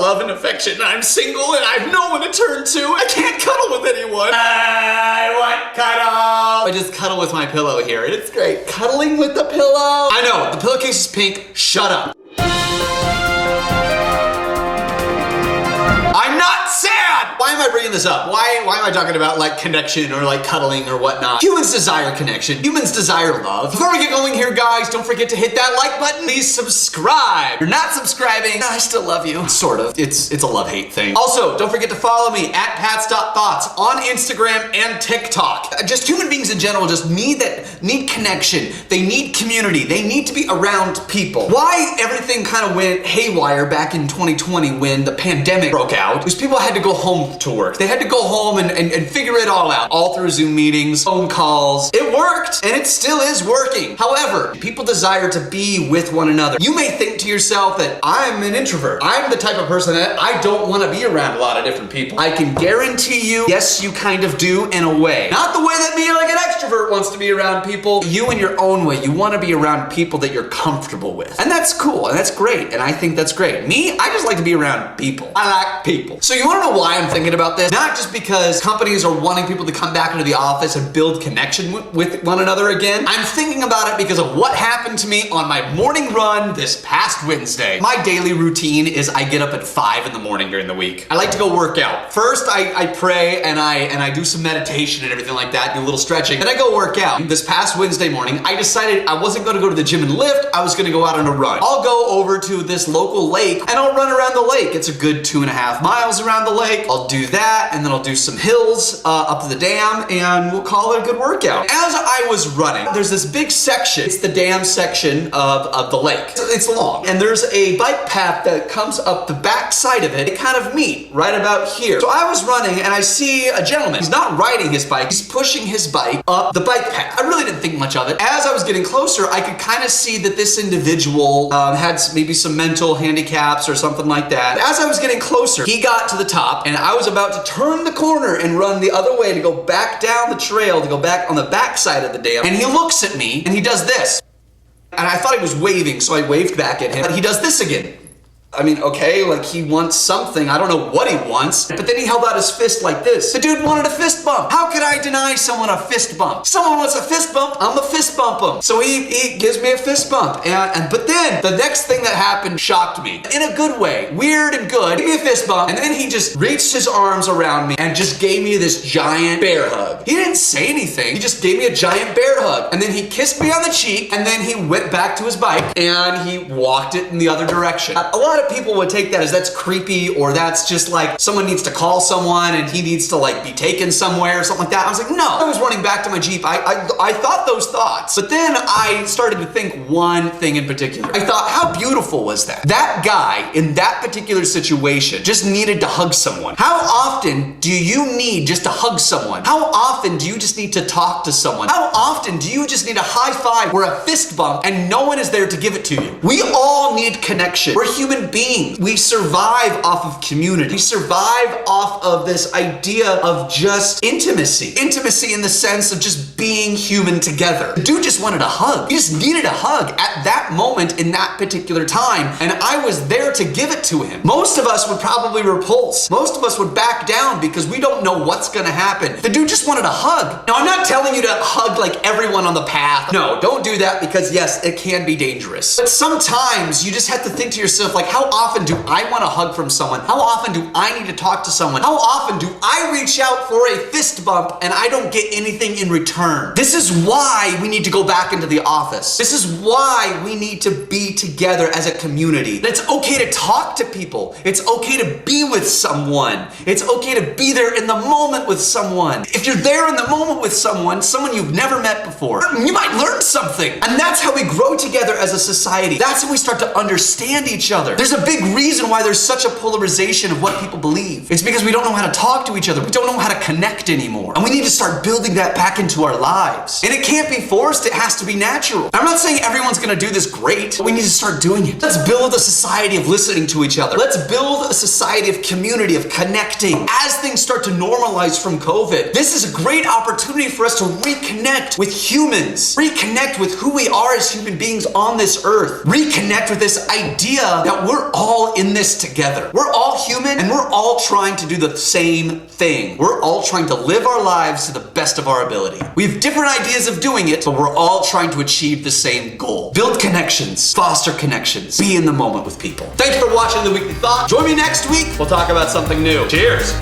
love and affection. I'm single and I have no one to turn to. I can't cuddle with anyone. I want cuddle. I just cuddle with my pillow here, and it's great. Cuddling with the pillow. I know, the pillowcase is pink. Shut up. I'm not sad! Why am I bringing this up? Why am I talking about like connection or like cuddling or whatnot? Humans desire connection. Humans desire love. Before we get going here, guys, don't forget to hit that like button. Please subscribe. If you're not subscribing, I still love you. Sort of. It's a love-hate thing. Also, don't forget to follow me at pats.thoughts on Instagram and TikTok. Just human beings in general just need connection. They need community. They need to be around people. Why everything kind of went haywire back in 2020 when the pandemic broke out was people had to go home to work. They had to go home and figure it all out. All through Zoom meetings, phone calls. It worked, and it still is working. However, people desire to be with one another. You may think to yourself that I'm an introvert. I'm the type of person that I don't want to be around a lot of different people. I can guarantee you, yes, you kind of do in a way. Not the way that me like an extrovert wants to be around people. You in your own way. You want to be around people that you're comfortable with. And that's cool, and that's great, and I think that's great. Me, I just like to be around people. I like people. So you want to know why I'm thinking about this? Not just because companies are wanting people to come back into the office and build connection with one another again. I'm thinking about it because of what happened to me on my morning run this past Wednesday. My daily routine is I get up at 5 in the morning during the week. I like to go work out. First, I pray and I do some meditation and everything like that, do a little stretching. Then I go work out. This past Wednesday morning, I decided I wasn't going to go to the gym and lift. I was going to go out on a run. I'll go over to this local lake and I'll run around the lake. It's a good 2.5 miles around the lake. I'll do that, and then I'll do some hills up to the dam, and we'll call it a good workout. As I was running, there's this big section. It's the dam section of the lake. It's long, and there's a bike path that comes up the back side of it. They kind of meet right about here. So I was running, and I see a gentleman. He's not riding his bike. He's pushing his bike up the bike path. I really didn't think much of it. As I was getting closer, I could kind of see that this individual had maybe some mental handicaps or something like that. As I was getting closer, he got to the top, and I was about to turn the corner and run the other way to go back down the trail, to go back on the back side of the dam. And he looks at me and he does this. And I thought he was waving, so I waved back at him, but he does this again. I mean, okay, like he wants something. I don't know what he wants. But then he held out his fist like this. The dude wanted a fist bump. How could I deny someone a fist bump? Someone wants a fist bump, I'm gonna fist bump him. So he gives me a fist bump. But then the next thing that happened shocked me. In a good way. Weird and good. Give me a fist bump. And then he just reached his arms around me and just gave me this giant bear hug. He didn't say anything. He just gave me a giant bear hug. And then he kissed me on the cheek, and then he went back to his bike and he walked it in the other direction. A lot of people would take that as that's creepy, or that's just like someone needs to call someone and he needs to like be taken somewhere or something like that. I was like, no. I was running back to my Jeep. I thought those thoughts, but then I started to think one thing in particular. I thought, how beautiful was that? That guy in that particular situation just needed to hug someone. How often do you need just to hug someone? How often do you just need to talk to someone? How often do you just need a high five or a fist bump and no one is there to give it to you? We all need connection. We're human beings. We survive off of community. We survive off of this idea of just intimacy. Intimacy in the sense of just being human together. The dude just wanted a hug. He just needed a hug at that moment in that particular time, and I was there to give it to him. Most of us would probably repulse. Most of us would back down because we don't know what's gonna happen. The dude just wanted a hug. Now, I'm not telling you to hug like everyone on the path. No, don't do that, because yes, it can be dangerous. But sometimes you just have to think to yourself, like, how often do I want a hug from someone? How often do I need to talk to someone? How often do I reach out for a fist bump and I don't get anything in return? This is why we need to go back into the office. This is why we need to be together as a community. It's okay to talk to people. It's okay to be with someone. It's okay to be there in the moment with someone. If you're there in the moment with someone you've never met before, you might learn something. And that's how we grow together as a society. That's how we start to understand each other. There's a big reason why there's such a polarization of what people believe. It's because we don't know how to talk to each other. We don't know how to connect anymore. And we need to start building that back into our lives. And it can't be forced, it has to be natural. I'm not saying everyone's gonna do this great, but we need to start doing it. Let's build a society of listening to each other. Let's build a society of community, of connecting. As things start to normalize from COVID, this is a great opportunity for us to reconnect with humans. Reconnect with who we are as human beings on this earth. Reconnect with this idea that we're we're all in this together. We're all human and we're all trying to do the same thing. We're all trying to live our lives to the best of our ability. We have different ideas of doing it, but we're all trying to achieve the same goal. Build connections, foster connections, be in the moment with people. Thanks for watching The Weekly Thought. Join me next week. We'll talk about something new. Cheers.